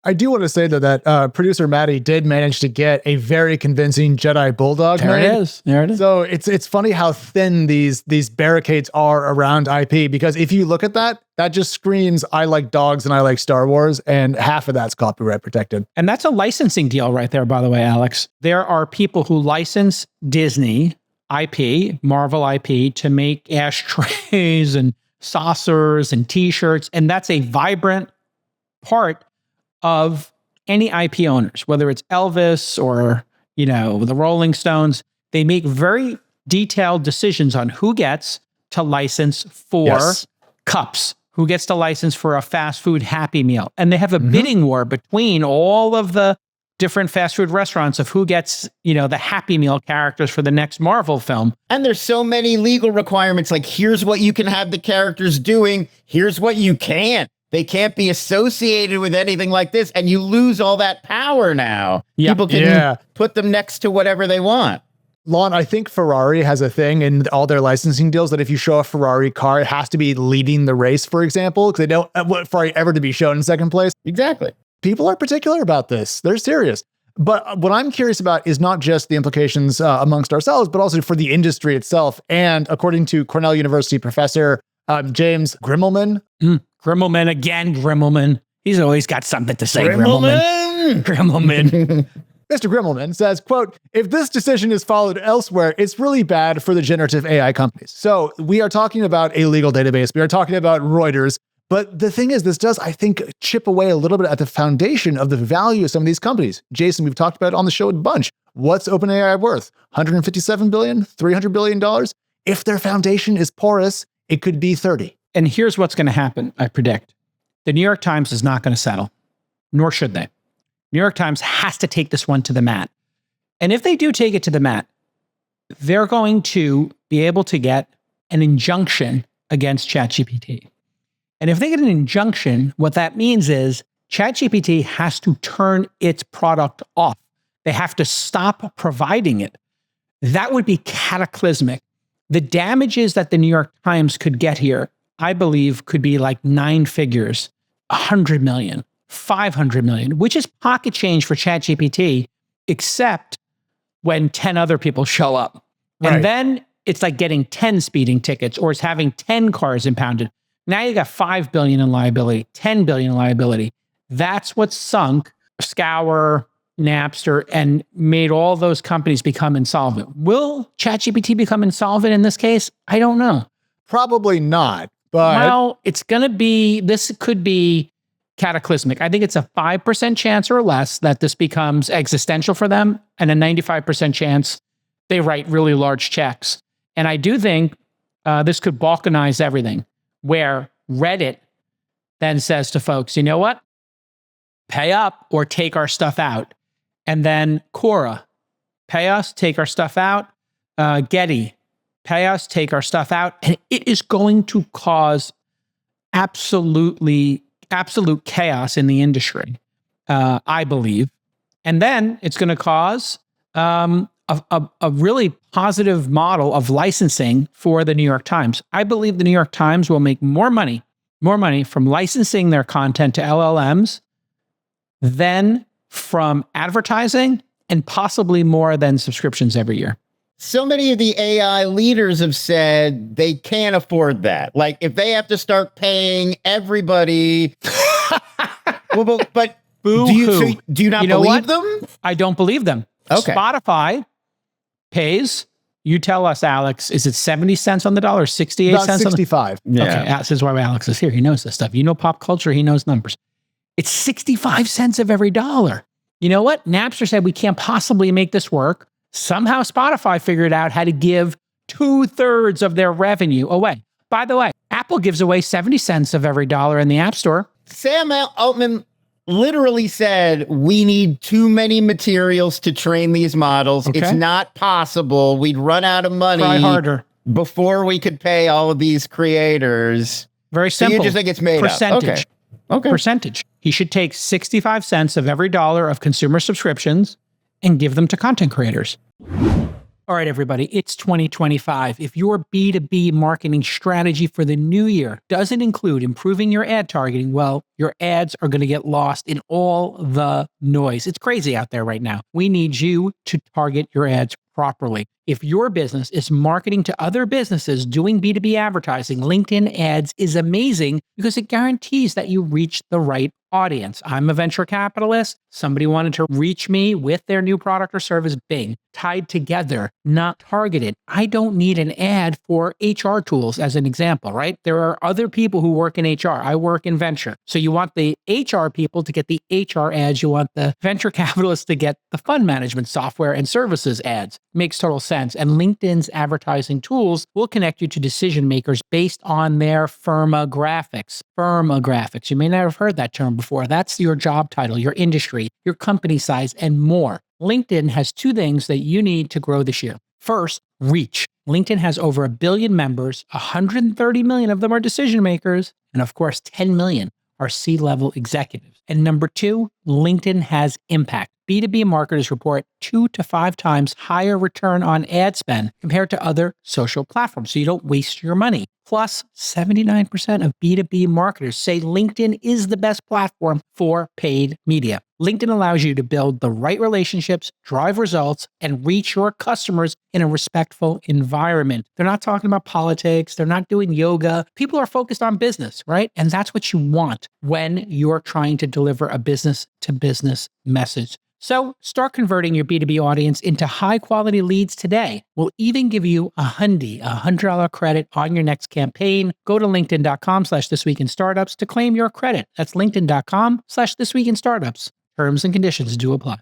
I do want to say though that producer Maddie did manage to get a very convincing Jedi Bulldog. There it is. So it's funny how thin these barricades are around IP, because if you look at that just screams, I like dogs and I like Star Wars, and half of that's copyright protected. And that's a licensing deal right there, by the way, Alex. There are people who license Disney IP, Marvel IP, to make ashtrays and saucers and t-shirts, and that's a vibrant part of any IP owners, whether it's Elvis or, the Rolling Stones. They make very detailed decisions on who gets to license for cups, who gets to license for a fast food Happy Meal. And they have a bidding war between all of the different fast food restaurants of who gets, the Happy Meal characters for the next Marvel film. And there's so many legal requirements, like here's what you can have the characters doing, here's what you can't. They can't be associated with anything like this, and you lose all that power now. Yep. People can put them next to whatever they want. Lon, I think Ferrari has a thing in all their licensing deals that if you show a Ferrari car, it has to be leading the race, for example, because they don't want Ferrari ever to be shown in second place. Exactly. People are particular about this. They're serious. But what I'm curious about is not just the implications amongst ourselves, but also for the industry itself. And according to Cornell University professor James Grimmelman. Grimmelman again, Grimmelman. He's always got something to say, Grimmelman. Mr. Grimmelman says, quote, if this decision is followed elsewhere, it's really bad for the generative AI companies. So we are talking about a legal database. We are talking about Reuters. But the thing is, this does, I think, chip away a little bit at the foundation of the value of some of these companies. Jason, we've talked about it on the show a bunch. What's OpenAI worth? $157 billion, $300 billion? If their foundation is porous, it could be 30. And here's what's going to happen, I predict. The New York Times is not going to settle, nor should they. New York Times has to take this one to the mat. And if they do take it to the mat, they're going to be able to get an injunction against ChatGPT. And if they get an injunction, what that means is ChatGPT has to turn its product off. They have to stop providing it. That would be cataclysmic. The damages that the New York Times could get here, I believe, could be like 9 figures, 100 million, 500 million, which is pocket change for ChatGPT, except when 10 other people show up. Right. And then it's like getting 10 speeding tickets, or it's having 10 cars impounded. Now you got 5 billion in liability, 10 billion in liability. That's what sunk Scour, Napster, and made all those companies become insolvent. Will ChatGPT become insolvent in this case? I don't know. Probably not. But well, this could be cataclysmic. I think it's a 5% chance or less that this becomes existential for them, and a 95% chance they write really large checks. And I do think this could balkanize everything, where Reddit then says to folks, you know what? Pay up or take our stuff out. And then Quora, pay us, take our stuff out. Getty, pay us, take our stuff out. And it is going to cause absolute chaos in the industry, I believe. And then it's going to cause a really positive model of licensing for the New York Times. I believe the New York Times will make more money from licensing their content to LLMs than from advertising, and possibly more than subscriptions every year. So many of the AI leaders have said they can't afford that. Like, if they have to start paying everybody, but do you not believe them? I don't believe them. Okay. Spotify pays, you tell us, Alex, is it 70 cents on the dollar, 68 cents? 65. Okay, this is why Alex is here. He knows this stuff. You know pop culture, he knows numbers. It's 65 cents of every dollar. You know what? Napster said we can't possibly make this work. Somehow Spotify figured out how to give 2/3 of their revenue away. By the way, Apple gives away 70 cents of every dollar in the App Store. Sam Altman literally said, we need too many materials to train these models. Okay. It's not possible. We'd run out of money. Try harder. Before we could pay all of these creators. Very simple. So you just think it's made percentage. Up. Okay. Percentage. He should take 65 cents of every dollar of consumer subscriptions and give them to content creators. All right, everybody, it's 2025. If your B2B marketing strategy for the new year doesn't include improving your ad targeting, well, your ads are going to get lost in all the noise. It's crazy out there right now. We need you to target your ads properly. If your business is marketing to other businesses doing B2B advertising, LinkedIn ads is amazing because it guarantees that you reach the right audience. I'm a venture capitalist. Somebody wanted to reach me with their new product or service, bing, tied together, not targeted. I don't need an ad for HR tools as an example, right? There are other people who work in HR. I work in venture. So you want the HR people to get the HR ads. You want the venture capitalists to get the fund management software and services ads. Makes total sense. And LinkedIn's advertising tools will connect you to decision makers based on their firmographics. Firmographics. You may not have heard that term before. That's your job title, your industry, your company size, and more. LinkedIn has two things that you need to grow this year. First, reach. LinkedIn has over 1 billion members, 130 million of them are decision makers, and of course, 10 million are C-level executives. And number two, LinkedIn has impact. B2B marketers report 2 to 5 times higher return on ad spend compared to other social platforms, so you don't waste your money. Plus, 79% of B2B marketers say LinkedIn is the best platform for paid media. LinkedIn allows you to build the right relationships, drive results, and reach your customers in a respectful environment. They're not talking about politics. They're not doing yoga. People are focused on business, right? And that's what you want when you're trying to deliver a business-to-business message. So start converting your B2B audience into high-quality leads today. We'll even give you a $100 credit on your next campaign. Go to linkedin.com/thisweekinstartups to claim your credit. That's linkedin.com/thisweekinstartups. Terms and conditions do apply.